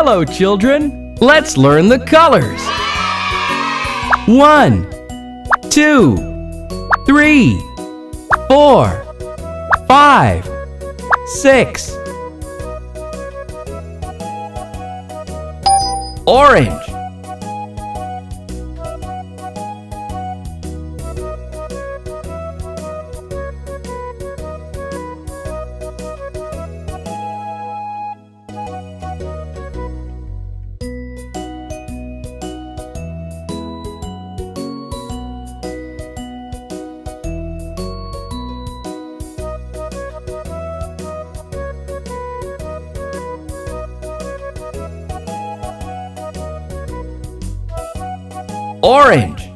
Hello, children. Let's learn the colors. 1, 2, 3, 4, 5, 6. Orange. Orange.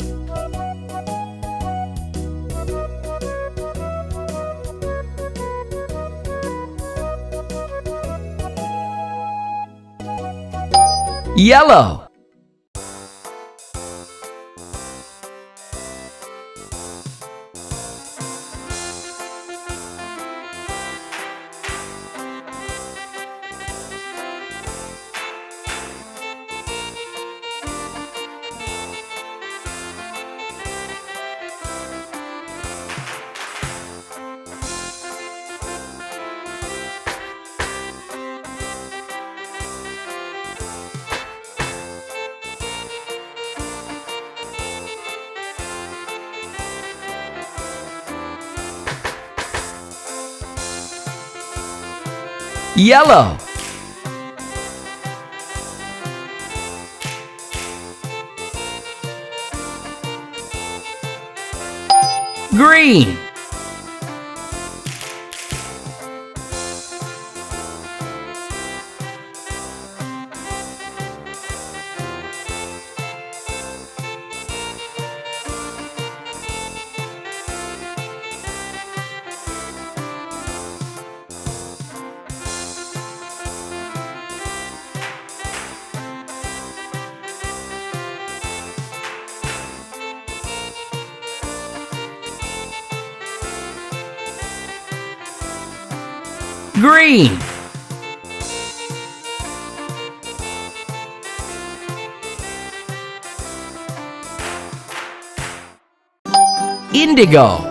Yellow. Yellow. Green. Green. Indigo.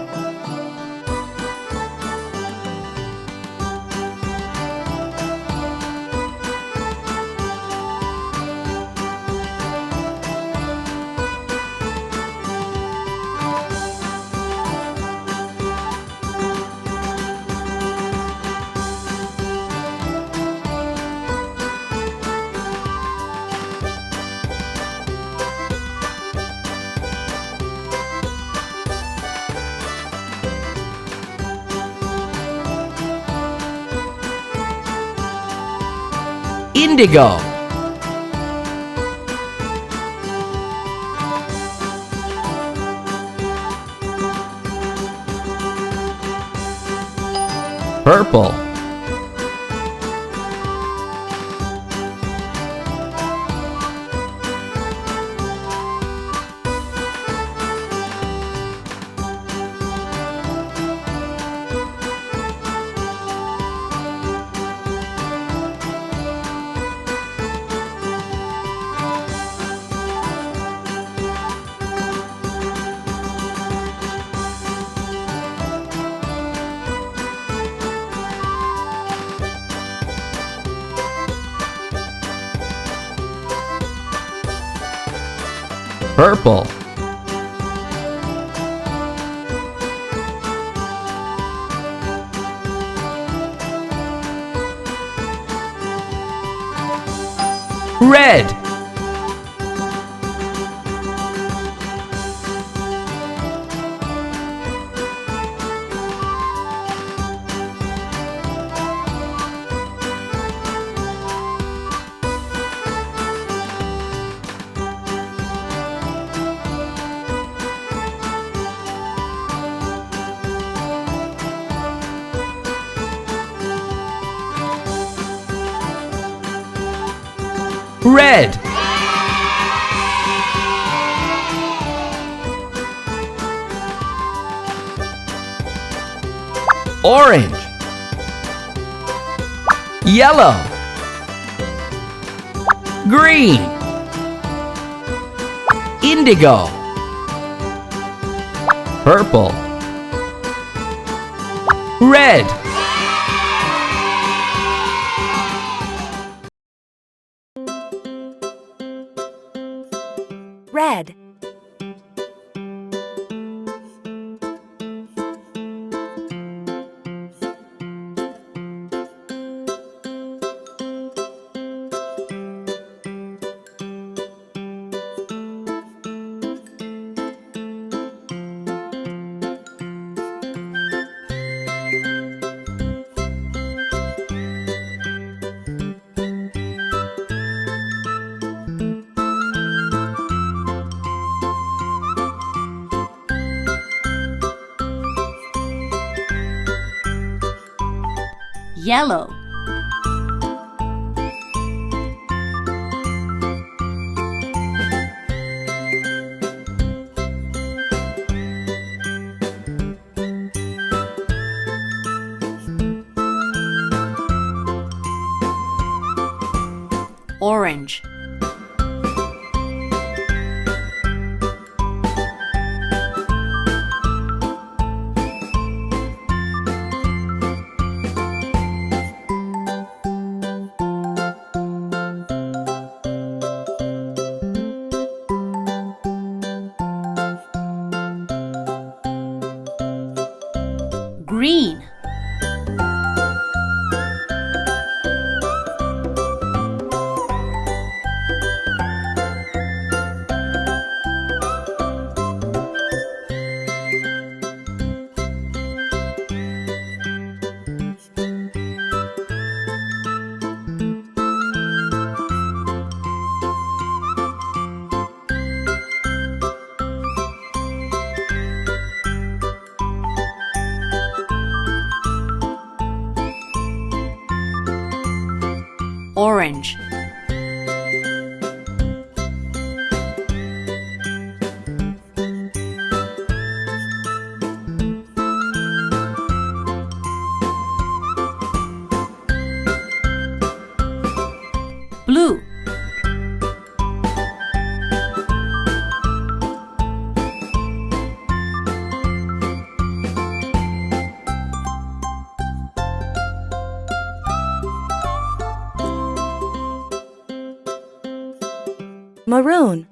Indigo. Purple. Purple. Red. Red. Orange. Yellow. Green. Indigo. Purple. Red. Red. Yellow. Orange. Green. Orange. Blue. Maroon.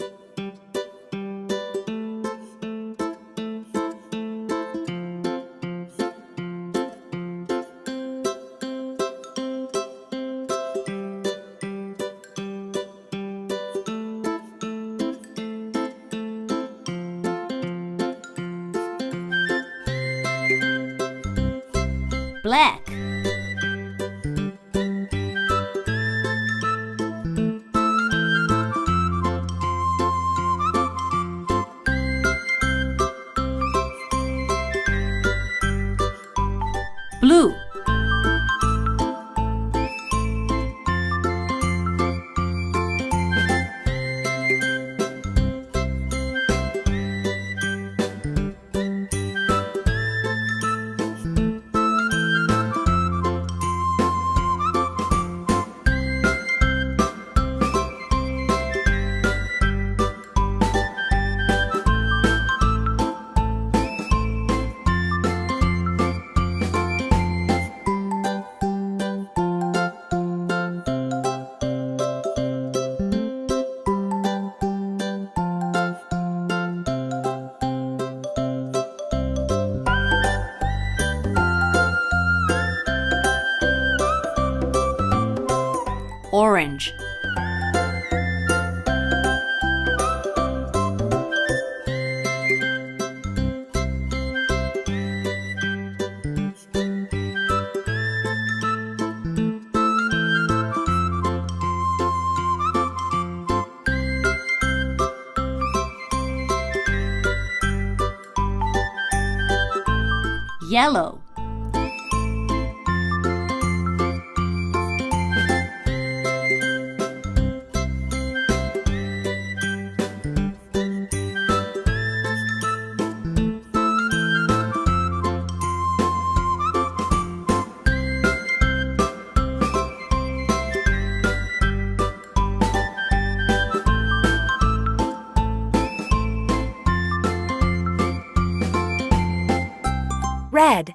Black. Blue. Orange. Yellow. Red.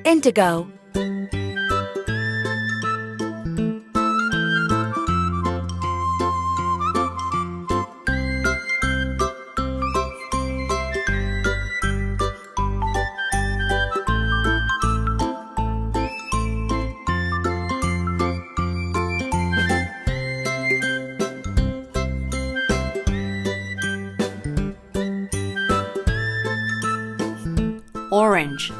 Indigo. Orange.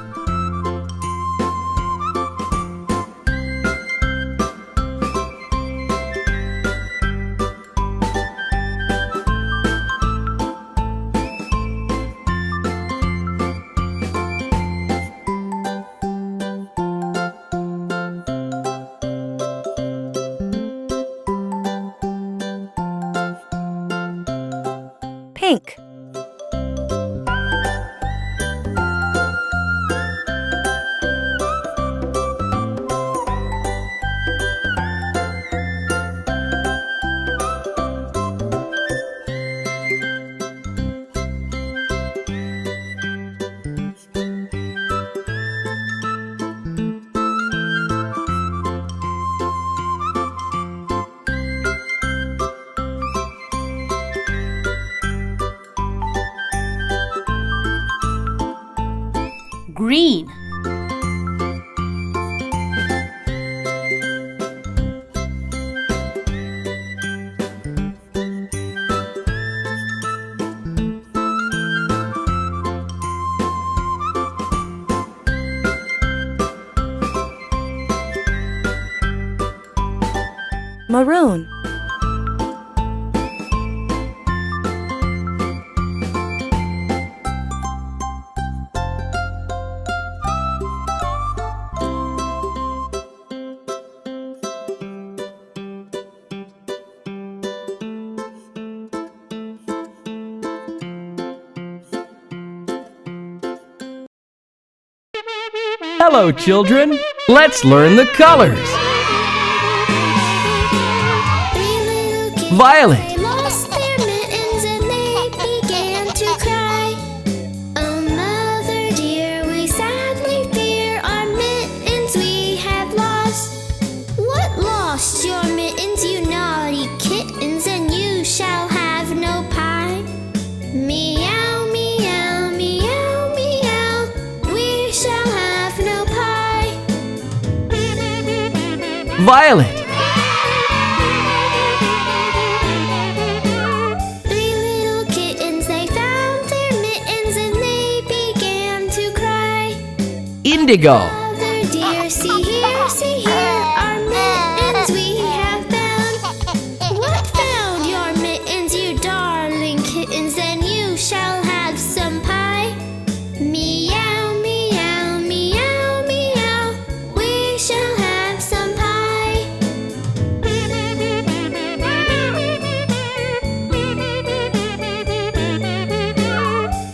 Pink. Green. Maroon. Hello, children. Let's learn the colors. Violet. They lost their mittens and they began to cry. Oh, mother dear, we sadly fear our mittens we have lost. What lost? Your mittens, you naughty kittens, and you shall have no pie. Meow, meow, meow, meow, we shall have no pie. Violet. Three little kittens, they found their mittens and they began to cry. Indigo. Mother dear, see here, our mittens we have found. What found your mittens, you darling kittens, and you shall have some pie. Meow, meow, meow, meow, we shall have some pie.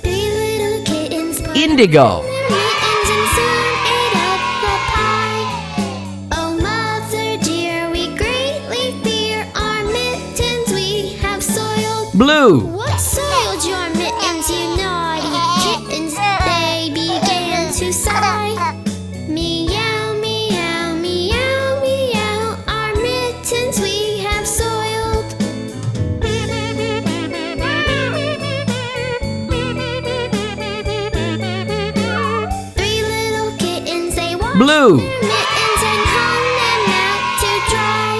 Three little kittens put Indigo. their mittens and soon ate up the pie. Oh, mother dear, we greatly fear our mittens we have soiled. Blue. What soiled your mittens, you naughty kittens? They began to sigh. Meow, meow, meow, meow, our mittens we have soiled. Three little kittens, they washed Blue. their mittens and hung them out to dry.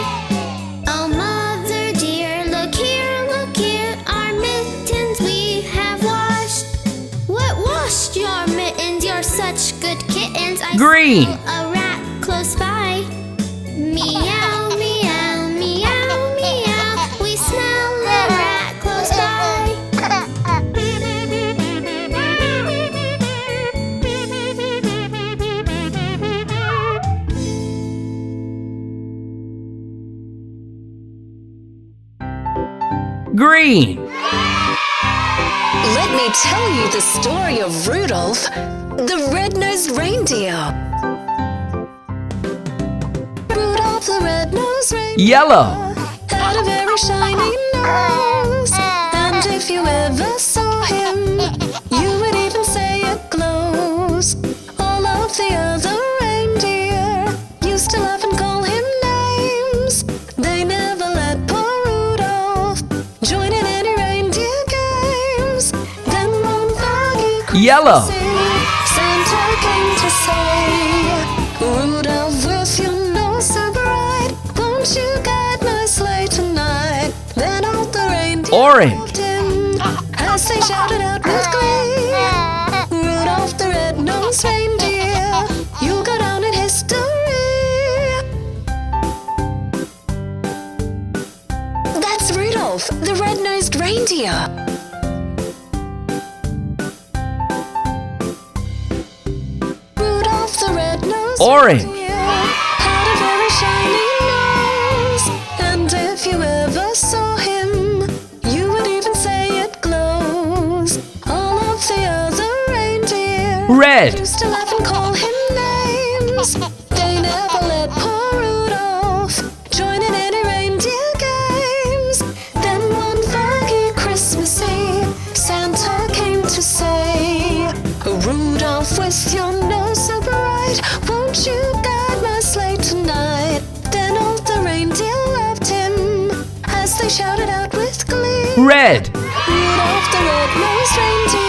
Oh, mother dear, look here, our mittens we have washed. What washed your mittens? You're such good kittens. I Green. smell a rat close by. Meow, meow, meow, meow, we smell a rat close by. Green. Let me tell you the story of Rudolph, the red-nosed reindeer. Rudolph the red-nosed reindeer Yellow. had a very shiny nose, and if you ever saw him, you would even say it glows. All of the other reindeer used to laugh and call him names. They never let poor Rudolph join in any reindeer games. Then one foggy Yellow. Christmas Santa came to say, Rudolph, with your nose so bright, won't you guide my sleigh tonight? Then all the reindeer Orange. loved him as they shouted out with glee, Rudolph the red-nosed reindeer, you'll go down in history. That's Rudolph the red-nosed reindeer. Rudolph the red-nosed Orange. reindeer had a very shiny nose, and if you ever saw him, you would even say it glows. All of the other reindeer Red. used to laugh and call him names. They never let poor Rudolph join in any reindeer games. Then one foggy Christmas Eve, Santa came to say, Rudolph, with your nose so bright, won't you guide my sleigh tonight? Then all the reindeer loved him as they shouted out with glee, Red. Rudolph the red-nosed reindeer,